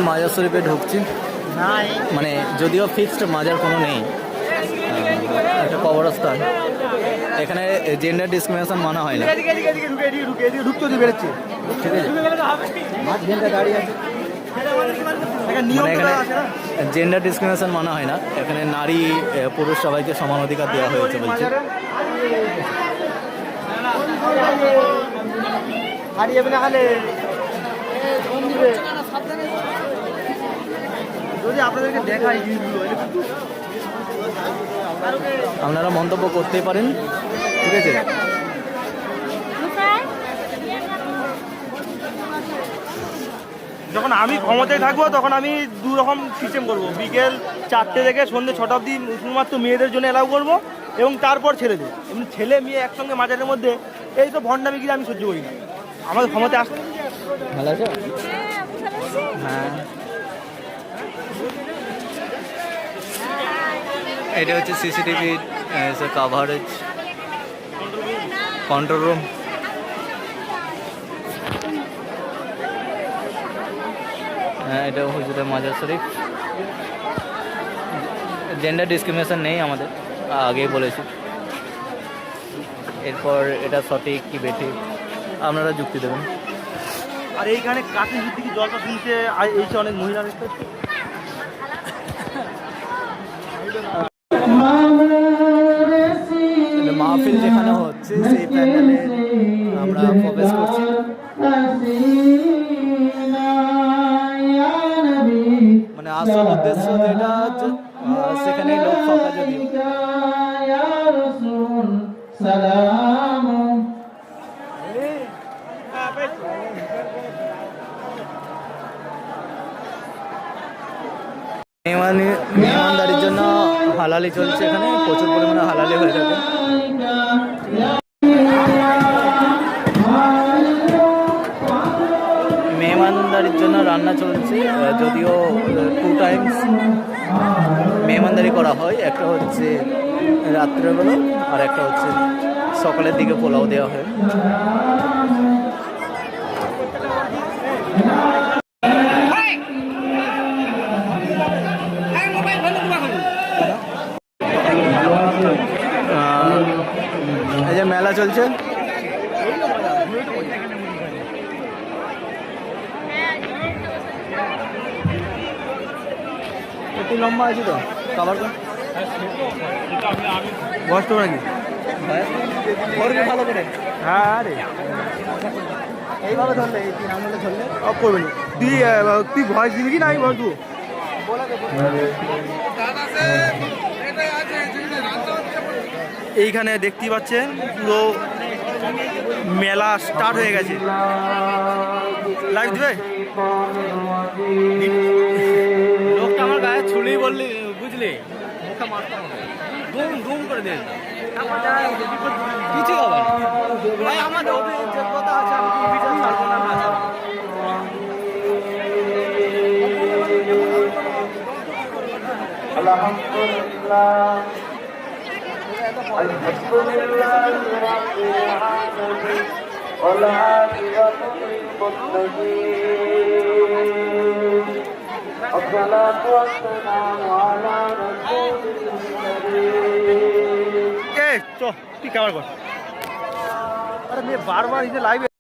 মাজার শরীফে ঢুকছি, মানে যদিও ফিক্সড মাজার কোনো নেই, একটা কবরস্থান। এখানে জেন্ডার ডিসক্রিমিনেশন মানা হয় না, ঠিক আছে? জেন্ডার ডিসক্রিমিনেশন মানা হয় না এখানে, নারী পুরুষ সবাইকে সমান অধিকার দেওয়া হয়েছে বলছে। আপনাদেরকে দেখাই, আপনারা মন্তব্য করতেই পারেন, ঠিক আছে? যখন আমি ক্ষমতায় থাকবো তখন আমি দু রকম সিস্টেম করবো, বিকেল 4টে থেকে সন্ধ্যে 6টা অবধি শুধুমাত্র মেয়েদের জন্য অ্যালাউ করবো, এবং তারপর ছেলেদের। এমনি ছেলে মেয়ে একসঙ্গে মাজারের মধ্যে এই তো ভণ্ডামি গিয়ে আমি সহ্য করি না। আমাদের ক্ষমতায় আসতে ভালো আছে। হ্যাঁ, এটা হচ্ছে সিসিটিভি কাভারেজ কন্ট্রোল রুম। হ্যাঁ, এটা হুজুরের মাজার শরীফ। জেন্ডার ডিসক্রিমিনেশন নেই আমাদের, আগেই বলেছি। এরপর এটা সঠিক কি বেঠিক আপনারা যুক্তি দেবেন। আর এইখানে কাঠের দিকে জলটা শুনতে এইসব অনেক মহিলা দেখতে মাহফিল যেখানে হচ্ছে সেই প্যান্ডেলে আমরা প্রবেশ করছি। মানে আসল উদ্দেশ্য যেটা সেখানে লোক ফাঁকা যদি মেহমানদারির জন্য হালালি চলছে, এখানে প্রচুর পরিমাণে হালালি হয়ে থাকে। মেহমানদারির জন্য রান্না চলছে, যদিও 2 টাইমস মেহমানদারি করা হয়, একটা হচ্ছে রাত্রেবেলা আর একটা হচ্ছে সকালের দিকে পোলাও দেওয়া হয়। এই যে মেলা চলছে, একটু লম্বা আছে তো খাবার বসতো নাকি ভালো করে। হ্যাঁ রে, এইভাবে ধরলে এই 3 আঙুলে ধরলে অফ করবে না। তুই ভয়েস দিবি কি না? আমি ভয়েস দেবো। এইখানে দেখতেই পাচ্ছেন পুরো মেলা স্টার্ট হয়ে গেছে। লাইভ দিবে লোকটা আমার গায়ে ছুলেই বললি, বুঝলি, মুখে মারতে হবে, গুম গুম করে দিয়ে কিছু হবে ভাই। আমাদের অভিজ্ঞতা আছে, আমি ভিডিও ছাড়বো না। আলহামদুলিল্লাহ আলহামদুলিল্লাহ রাব্বিল আলামিন ওয়াল আকিবাতু লিল মুত্তাকিন আসসালাতু ওয়াসসালামু আলা রাসূলিল কারীম। তুই কেমন কর? আরে মেয়ে বারবার লাইভে